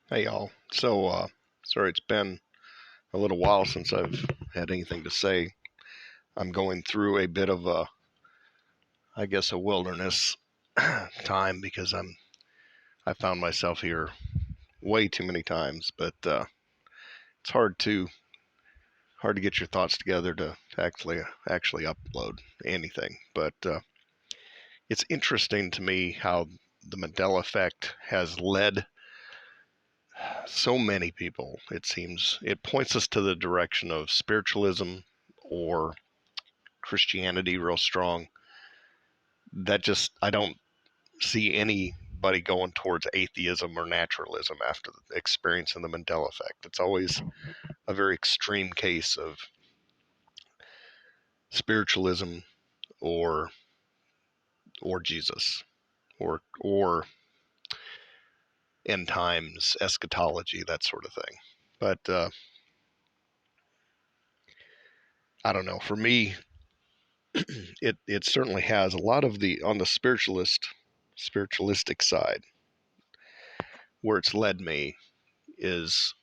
Hey y'all. Sorry it's been a little while since I've had anything to say. I'm going through a bit of a wilderness time because I found myself here way too many times, but it's hard to get your thoughts together to actually upload anything. But it's interesting to me how the Mandela Effect has led so many people. It seems it points us to the direction of spiritualism or Christianity real strong. I don't see anybody going towards atheism or naturalism after experiencing the Mandela Effect. It's always a very extreme case of spiritualism or Jesus or end times eschatology, that sort of thing. But I don't know. For me, it certainly has a lot of the on the spiritualistic side. Where it's led me is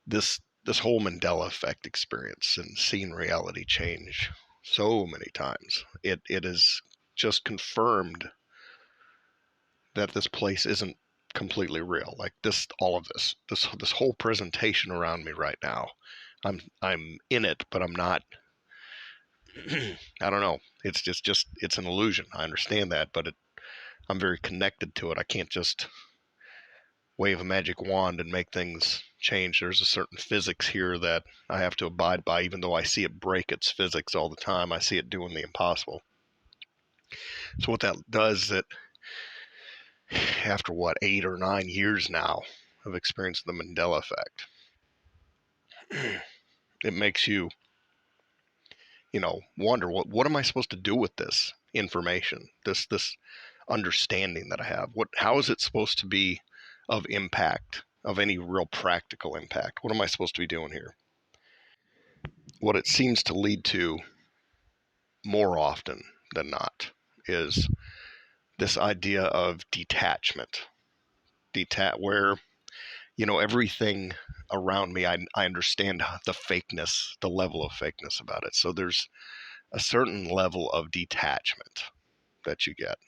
this whole Mandela Effect experience and seeing reality change so many times. It has just confirmed that this place isn't completely real. Like all of this whole presentation around me right now. I'm in it, but I'm not. I don't know. It's just it's an illusion. I understand that, but I'm very connected to it. I can't just wave a magic wand and make things change. There's a certain physics here that I have to abide by, even though I see it break its physics all the time. I see it doing the impossible. So what that does is that after 8 or 9 years now of experiencing the Mandela Effect, it makes you wonder what am I supposed to do with this information, this understanding that I have. How is it supposed to be of impact, of any real practical impact? What am I supposed to be doing here? What it seems to lead to more often than not is this idea of detachment. Where, everything around me, I understand the fakeness, the level of fakeness about it. So there's a certain level of detachment that you get.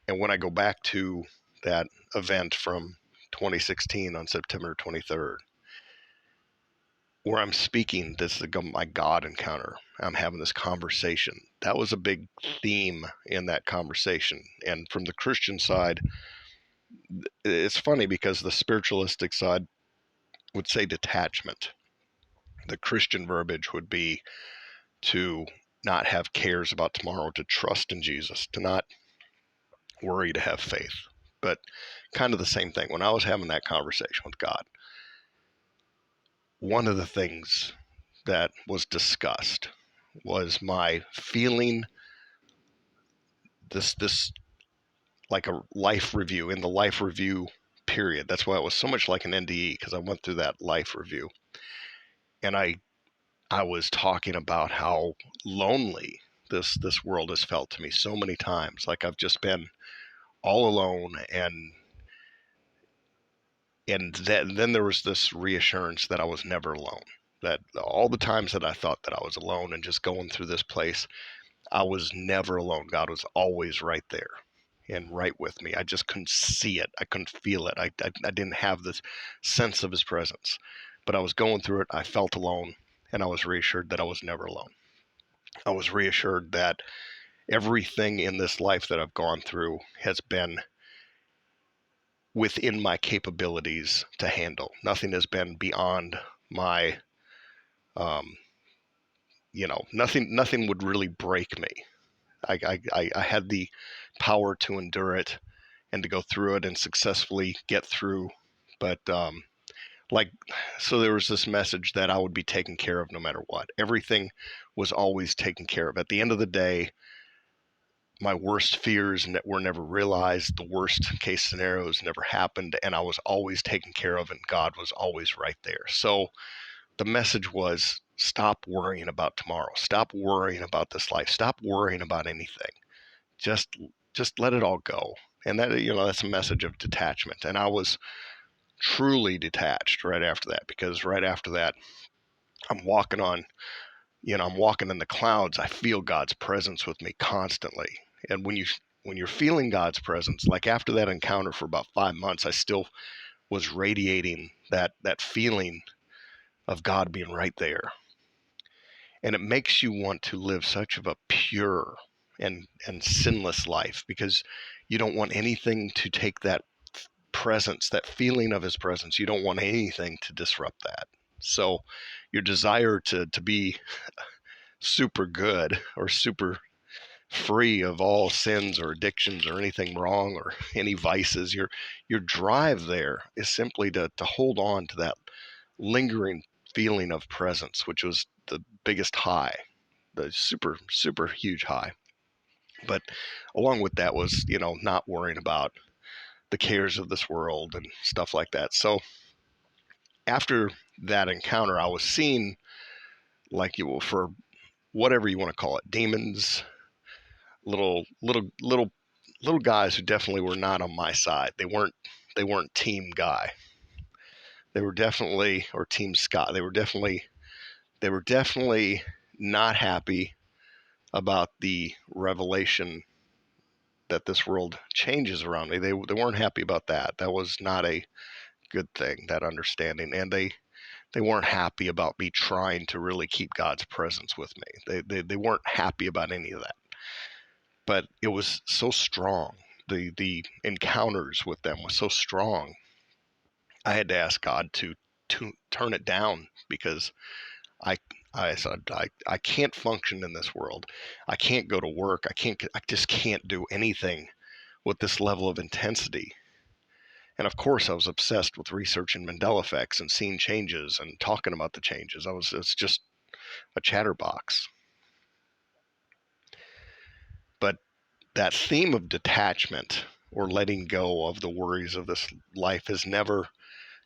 And when I go back to that event from 2016 on September 23rd, where I'm speaking, this is my God encounter. I'm having this conversation. That was a big theme in that conversation. And from the Christian side, it's funny because the spiritualistic side would say detachment. The Christian verbiage would be to not have cares about tomorrow, to trust in Jesus, to not worry, to have faith. But kind of the same thing. When I was having that conversation with God, one of the things that was discussed was my feeling this like a life review in the life review period. That's why it was so much like an NDE, because I went through that life review. And I was talking about how lonely this world has felt to me so many times. Like I've just been all alone, then there was this reassurance that I was never alone. That all the times that I thought that I was alone and just going through this place, I was never alone. God was always right there and right with me. I just couldn't see it. I couldn't feel it. I didn't have this sense of his presence. But I was going through it. I felt alone, and I was reassured that I was never alone. I was reassured that everything in this life that I've gone through has been within my capabilities to handle. Nothing has been beyond my, um, nothing would really break me. I had the power to endure it and to go through it and successfully get through. But like, so there was this message that I would be taken care of no matter what. Everything was always taken care of. At the end of the day, my worst fears were never realized. The worst case scenarios never happened, and I was always taken care of, and God was always right there. So the message was, stop worrying about tomorrow. Stop worrying about this life. Stop worrying about anything. Just just let it all go And that, that's a message of detachment. And I was truly detached right after that, because right after that, I'm walking on, I'm walking in the clouds. I feel God's presence with me constantly. And when you're feeling God's presence, like after that encounter for about 5 months, I still was radiating that feeling of God being right there. And it makes you want to live such of a pure and sinless life, because you don't want anything to take that presence, that feeling of his presence. You don't want anything to disrupt that. So your desire to be super good or super free of all sins or addictions or anything wrong or any vices, your drive there is simply to hold on to that lingering feeling of presence, which was the biggest high, the super, super huge high. But along with that was, not worrying about the cares of this world and stuff like that. So after that encounter, I was seeing, like, for whatever you want to call it, demons, little guys who definitely were not on my side. They weren't team Guy. They were definitely, or team Scott. They were definitely not happy about the revelation that this world changes around me. They weren't happy about that. That was not a good thing, that understanding. And they weren't happy about me trying to really keep God's presence with me. They weren't happy about any of that. But it was so strong. The encounters with them was so strong. I had to ask God to turn it down, because I I said I can't function in this world. I can't go to work. I just can't do anything with this level of intensity. And of course, I was obsessed with researching Mandela effects and seeing changes and talking about the changes. It's just a chatterbox. But that theme of detachment, or letting go of the worries of this life, has never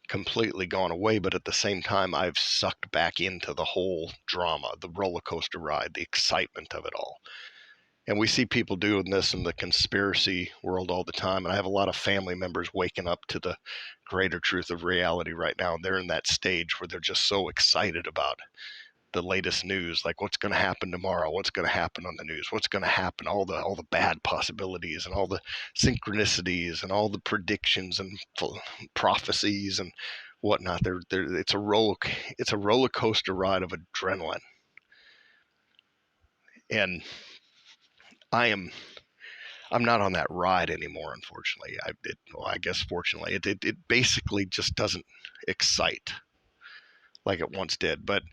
completely gone away. But at the same time, I've sucked back into the whole drama, the roller coaster ride, the excitement of it all. And we see people doing this in the conspiracy world all the time. And I have a lot of family members waking up to the greater truth of reality right now. They're in that stage where they're just so excited about the latest news, like what's going to happen tomorrow, what's going to happen on the news, what's going to happen, all the bad possibilities and all the synchronicities and all the predictions and prophecies and whatnot. It's a roller coaster ride of adrenaline. And I am I'm not on that ride anymore, unfortunately. I guess fortunately, it basically just doesn't excite like it once did. But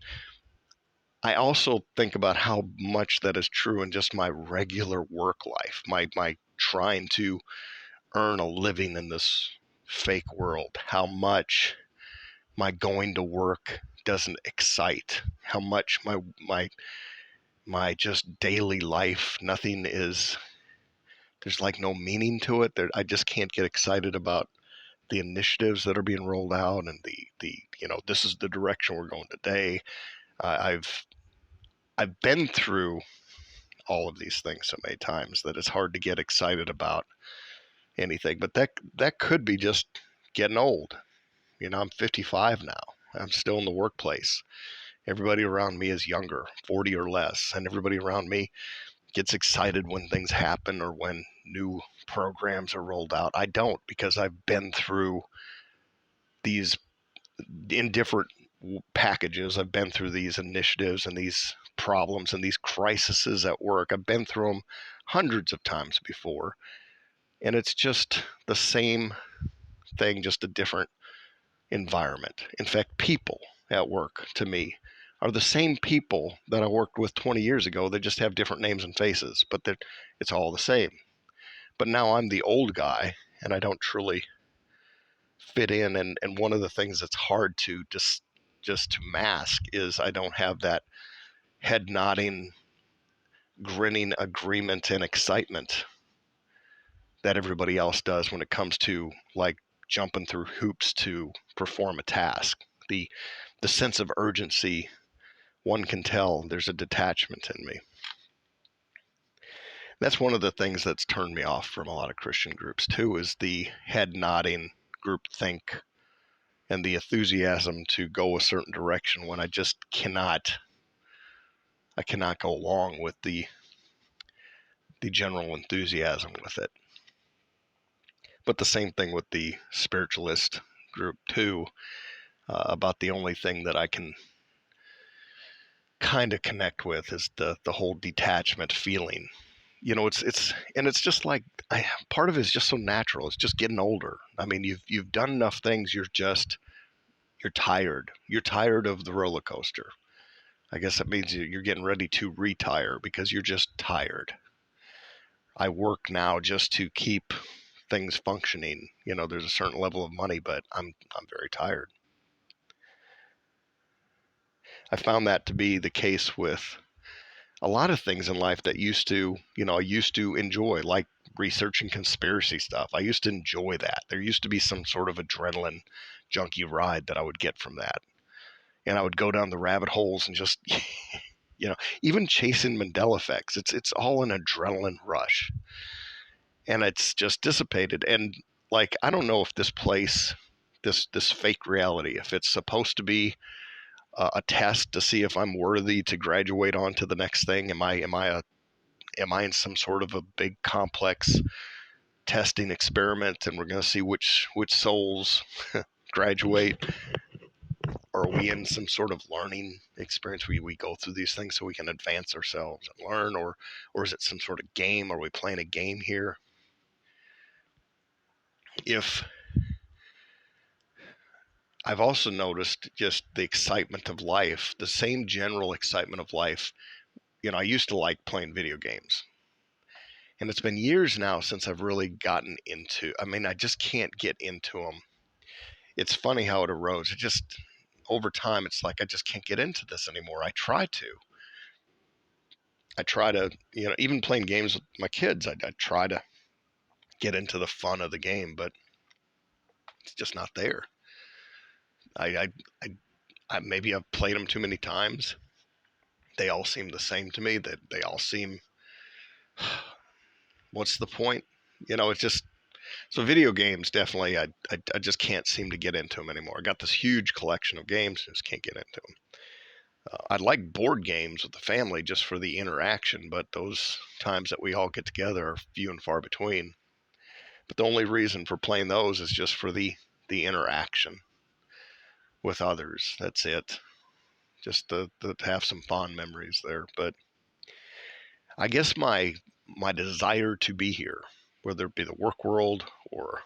I also think about how much that is true in just my regular work life, my trying to earn a living in this fake world, how much my going to work doesn't excite, how much my just daily life, there's like no meaning to it. I just can't get excited about the initiatives that are being rolled out, and the this is the direction we're going today. I've been through all of these things so many times that it's hard to get excited about anything. But that could be just getting old. I'm 55 now. I'm still in the workplace. Everybody around me is younger, 40 or less, and everybody around me gets excited when things happen or when new programs are rolled out. I don't, because I've been through these in different packages. I've been through these initiatives and these problems and these crises at work. I've been through them hundreds of times before. And it's just the same thing, just a different environment. In fact, people at work to me are the same people that I worked with 20 years ago. They just have different names and faces, but it's all the same. But now I'm the old guy and I don't truly fit in. And one of the things that's hard to just to mask is I don't have that head nodding, grinning agreement and excitement that everybody else does when it comes to, like, jumping through hoops to perform a task. The sense of urgency, one can tell there's a detachment in me. That's one of the things that's turned me off from a lot of Christian groups too, is the head nodding group think and the enthusiasm to go a certain direction when I cannot go along with the general enthusiasm with it. But the same thing with the spiritualist group too, about the only thing that I can kind of connect with is the whole detachment feeling. It's just like part of it is just so natural. It's just getting older. I mean, you've done enough things. You're tired. You're tired of the roller coaster. I guess that means you're getting ready to retire because you're just tired. I work now just to keep things functioning. There's a certain level of money, but I'm very tired. I found that to be the case with a lot of things in life that I used to enjoy, like researching conspiracy stuff. I used to enjoy that. There used to be some sort of adrenaline junkie ride that I would get from that. And I would go down the rabbit holes and just, even chasing Mandela effects. It's all an adrenaline rush. And it's just dissipated. And like, I don't know if this fake reality, if it's supposed to be a test to see if I'm worthy to graduate on to the next thing. Am I in some sort of a big complex testing experiment, and we're going to see which souls graduate? Or are we in some sort of learning experience where we go through these things so we can advance ourselves and learn, or is it some sort of game? Are we playing a game here? If I've also noticed just the excitement of life, the same general excitement of life. I used to like playing video games. And it's been years now since I've really gotten into, I just can't get into them. It's funny how it arose. It just, over time, it's like I just can't get into this anymore. I try to, even playing games with my kids, I try to get into the fun of the game, but it's just not there. I, I, maybe I've played them too many times. They all seem the same to me. That they all seem, what's the point? It's just, so video games, definitely, I just can't seem to get into them anymore. I got this huge collection of games, just can't get into them. I like board games with the family just for the interaction, but those times that we all get together are few and far between. But the only reason for playing those is just for the interaction with others. That's it. Just to have some fond memories there. But I guess my desire to be here, whether it be the work world or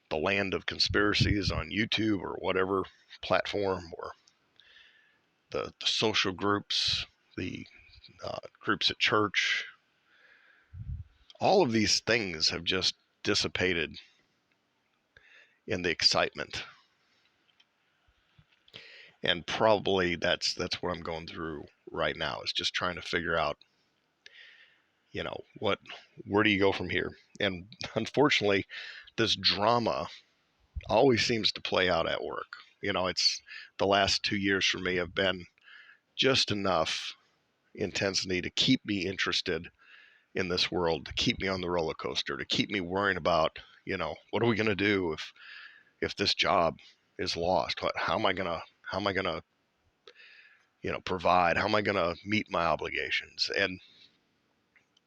the land of conspiracies on YouTube or whatever platform, or the social groups, the groups at church, all of these things have just dissipated in the excitement. And probably that's what I'm going through right now, is just trying to figure out, where do you go from here? And unfortunately, this drama always seems to play out at work. It's the last 2 years for me have been just enough intensity to keep me interested in this world, to keep me on the roller coaster, to keep me worrying about, what are we going to do if this job is lost? How am I going to provide? How am I going to meet my obligations? And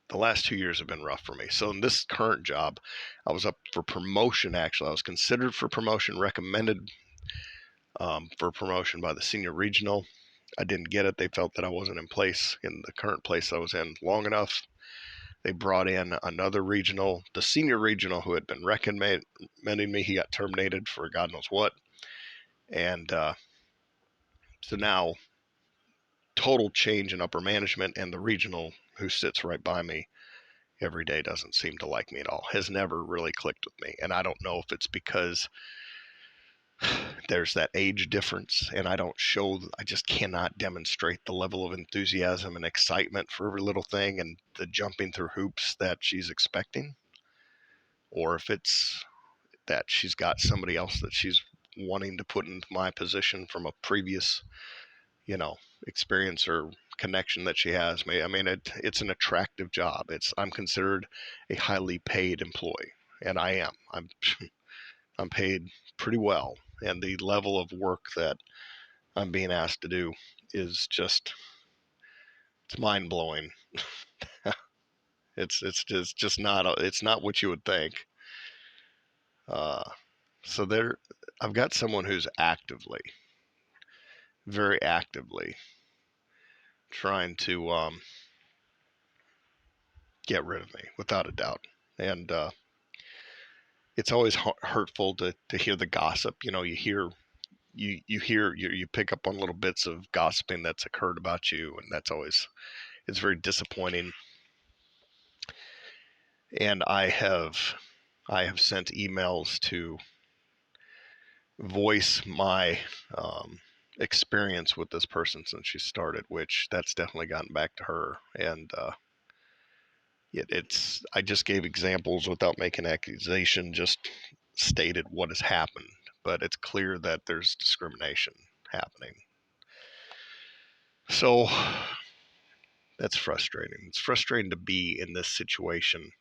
the last 2 years have been rough for me. So in this current job, I was up for promotion. Actually, I was considered for promotion, recommended for promotion by the senior regional. I didn't get it. They felt that I wasn't in the current place I was in long enough. They brought in another regional, the senior regional who had been recommending me. He got terminated for God knows what. And so now, total change in upper management, and the regional who sits right by me every day doesn't seem to like me at all, has never really clicked with me. And I don't know if it's because there's that age difference, and I just cannot demonstrate the level of enthusiasm and excitement for every little thing and the jumping through hoops that she's expecting, or if it's that she's got somebody else that she's wanting to put into my position from a previous, you know, experience or connection that she has. I mean, it's an attractive job. I'm considered a highly paid employee, and I am. I'm paid pretty well, and the level of work that I'm being asked to do is just it's mind blowing. It's just not it's not what you would think. Uh, so there, I've got someone who's actively, very actively trying to get rid of me, without a doubt. And it's always hurtful to hear the gossip. You know, you pick up on little bits of gossiping that's occurred about you, and that's always it's very disappointing. And I have sent emails to voice my experience with this person since she started, which that's definitely gotten back to her. And it's I just gave examples without making accusation, just stated what has happened. But it's clear that there's discrimination happening. So that's frustrating. It's frustrating to be in this situation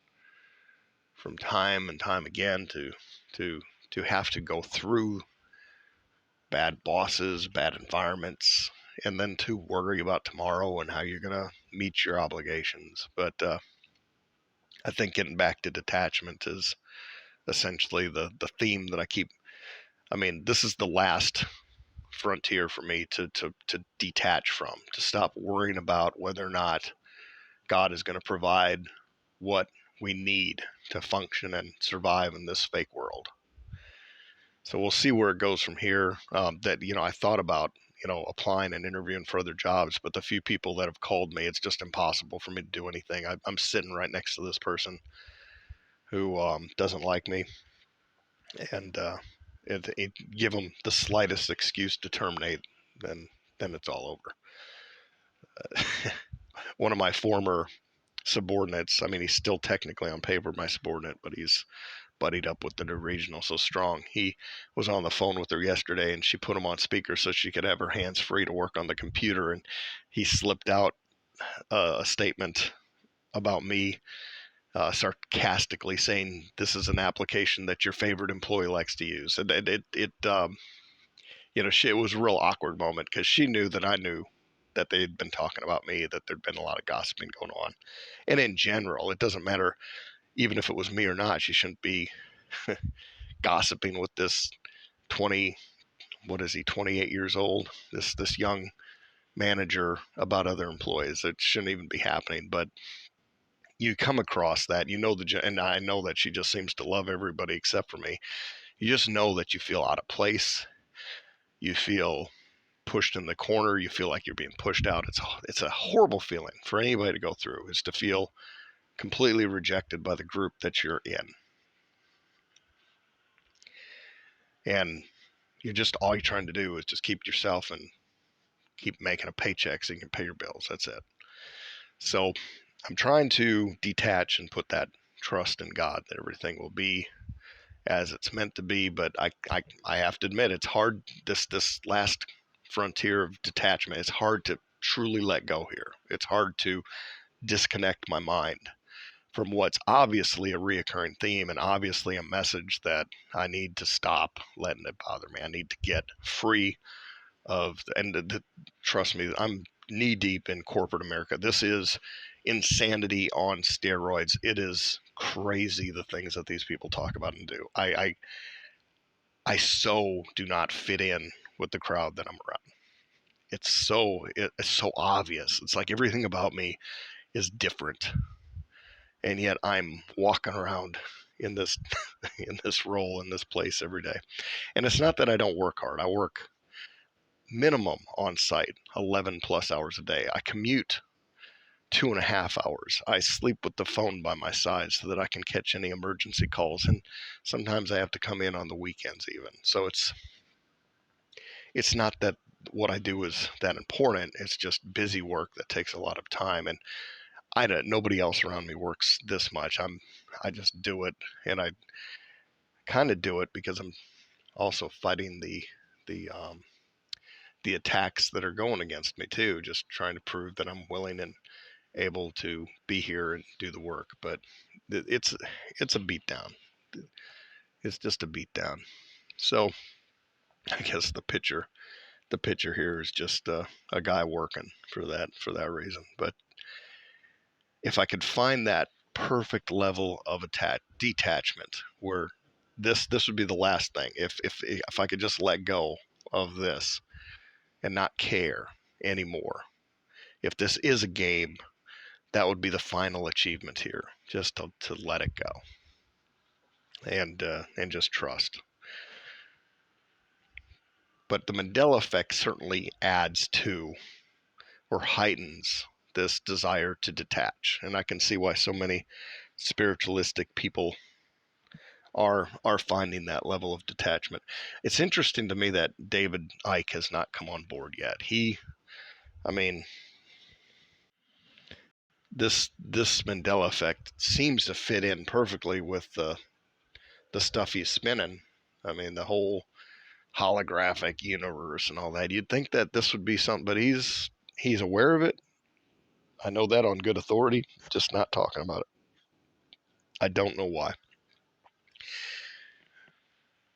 from time and time again to to have to go through bad bosses, bad environments, and then to worry about tomorrow and how you're going to meet your obligations. But I think getting back to detachment is essentially the theme that I keep. I mean, this is the last frontier for me to detach from, to stop worrying about whether or not God is going to provide what we need to function and survive in this fake world. So we'll see where it goes from here. I thought about applying and interviewing for other jobs, but the few people that have called me, it's just impossible for me to do anything. I'm sitting right next to this person who doesn't like me, and it give them the slightest excuse to terminate, then it's all over. One of my former subordinates, I mean, he's still technically on paper my subordinate, but he's buddied up with the new regional so strong. He was on the phone with her yesterday, and she put him on speaker so she could have her hands free to work on the computer, and he slipped out a statement about me, sarcastically saying this is an application that your favorite employee likes to use. And it was a real awkward moment because she knew that I knew that they had been talking about me, that there'd been a lot of gossiping going on. And in general, it doesn't matter, even if it was me or not, she shouldn't be gossiping with this 20, what is he, 28 years old, this young manager about other employees. It shouldn't even be happening. But you come across that, and I know that she just seems to love everybody except for me. You just know that you feel out of place. You feel pushed in the corner. You feel like you're being pushed out. It's a horrible feeling for anybody to go through, is to feel completely rejected by the group that you're in. And all you're trying to do is just keep yourself and keep making a paycheck so you can pay your bills. That's it. So I'm trying to detach and put that trust in God that everything will be as it's meant to be. But I have to admit, it's hard. This last frontier of detachment, it's hard to truly let go here. It's hard to disconnect my mind from what's obviously a reoccurring theme and obviously a message that I need to stop letting it bother me. I need to get free trust me, I'm knee deep in corporate America. This is insanity on steroids. It is crazy the things that these people talk about and do. I so do not fit in with the crowd that I'm around. It's so obvious. It's like everything about me is different, and yet I'm walking around in this in this role in this place every day. And it's not that I don't work hard. I work minimum on site 11 plus hours a day. I commute 2.5 hours. I sleep with the phone by my side so that I can catch any emergency calls, and sometimes I have to come in on the weekends even. So it's not that what I do is that important. It's just busy work that takes a lot of time, and nobody else around me works this much. I just do it, and I kind of do it because I'm also fighting the the attacks that are going against me too, just trying to prove that I'm willing and able to be here and do the work. But it's a beatdown. It's just a beatdown. So I guess the picture here is just a guy working for that reason. But if I could find that perfect level of detachment where this would be the last thing. If I could just let go of this and not care anymore. If this is a game, that would be the final achievement here, just to let it go and just trust. But the Mandela effect certainly adds to or heightens this desire to detach, and I can see why so many spiritualistic people are finding that level of detachment. It's interesting to me that David Icke has not come on board yet. I mean, this Mandela effect seems to fit in perfectly with the stuff he's spinning. I mean, the whole holographic universe and all that. You'd think that this would be something, but he's aware of it. I know that on good authority, just not talking about it. I don't know why.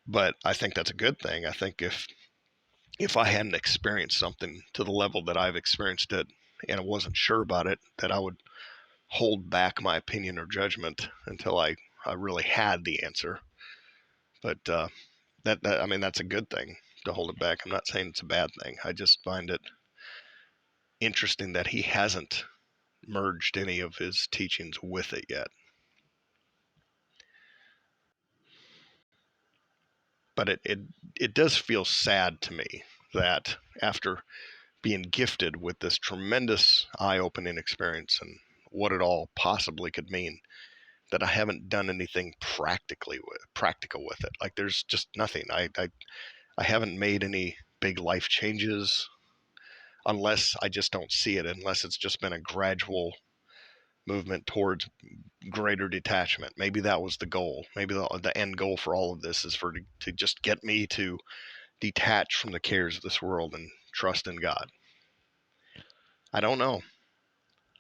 But I think that's a good thing. I think if I hadn't experienced something to the level that I've experienced it and I wasn't sure about it, that I would hold back my opinion or judgment until I really had the answer. But that I mean, that's a good thing to hold it back. I'm not saying it's a bad thing. I just find it interesting that he hasn't merged any of his teachings with it yet. But it does feel sad to me that after being gifted with this tremendous eye-opening experience and what it all possibly could mean, that I haven't done anything practical with it. Like there's just nothing. I haven't made any big life changes unless I just don't see it, unless it's just been a gradual movement towards greater detachment. Maybe that was the goal. Maybe the end goal for all of this is to just get me to detach from the cares of this world and trust in God. I don't know.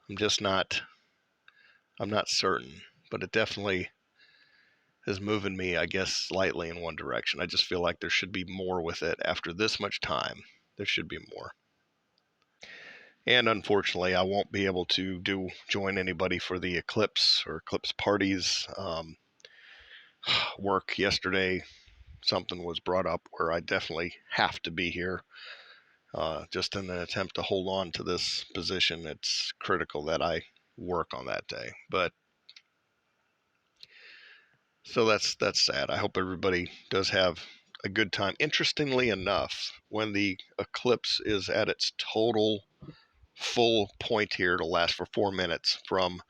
I'm just not I'm not certain, but it definitely is moving me, I guess, slightly in one direction. I just feel like there should be more with it after this much time. There should be more. And unfortunately, I won't be able to join anybody for the eclipse or eclipse parties. Work yesterday, something was brought up where I definitely have to be here. Just in an attempt to hold on to this position, it's critical that I work on that day. But so that's sad. I hope everybody does have a good time. Interestingly enough, when the eclipse is at its total full point here, it'll last for 4 minutes, from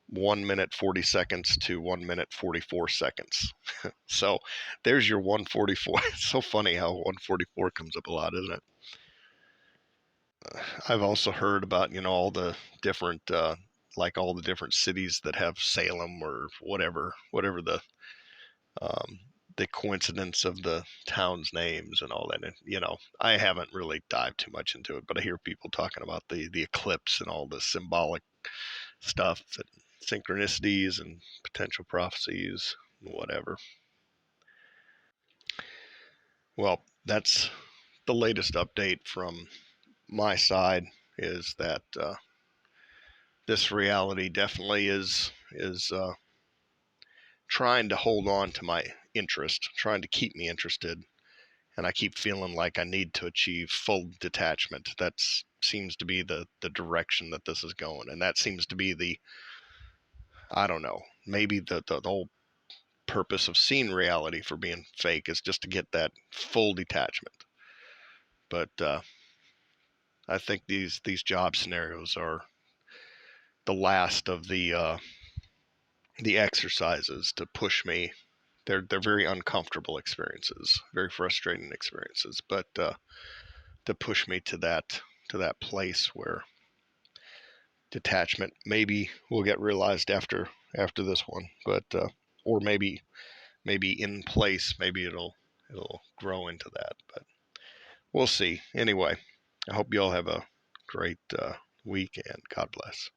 1 minute 40 seconds to 1 minute 44 seconds. So there's your 144. It's so funny how 144 comes up a lot, isn't it? I've also heard about, all the different, like all the different cities that have Salem or whatever um, the coincidence of the town's names and all that. And, I haven't really dived too much into it, but I hear people talking about the eclipse and all the symbolic stuff, and synchronicities and potential prophecies, whatever. Well, that's the latest update from my side, is that this reality definitely is trying to hold on to my interest, trying to keep me interested, and I keep feeling like I need to achieve full detachment. That seems to be the direction that this is going, and that seems to be I don't know, maybe the whole purpose of seeing reality for being fake is just to get that full detachment. But I think these job scenarios are the last of the exercises to push me. They're very uncomfortable experiences, very frustrating experiences, but to push me to that place where detachment maybe will get realized after this one, but or maybe in place, maybe it'll grow into that. But we'll see. Anyway, I hope you all have a great week, and God bless.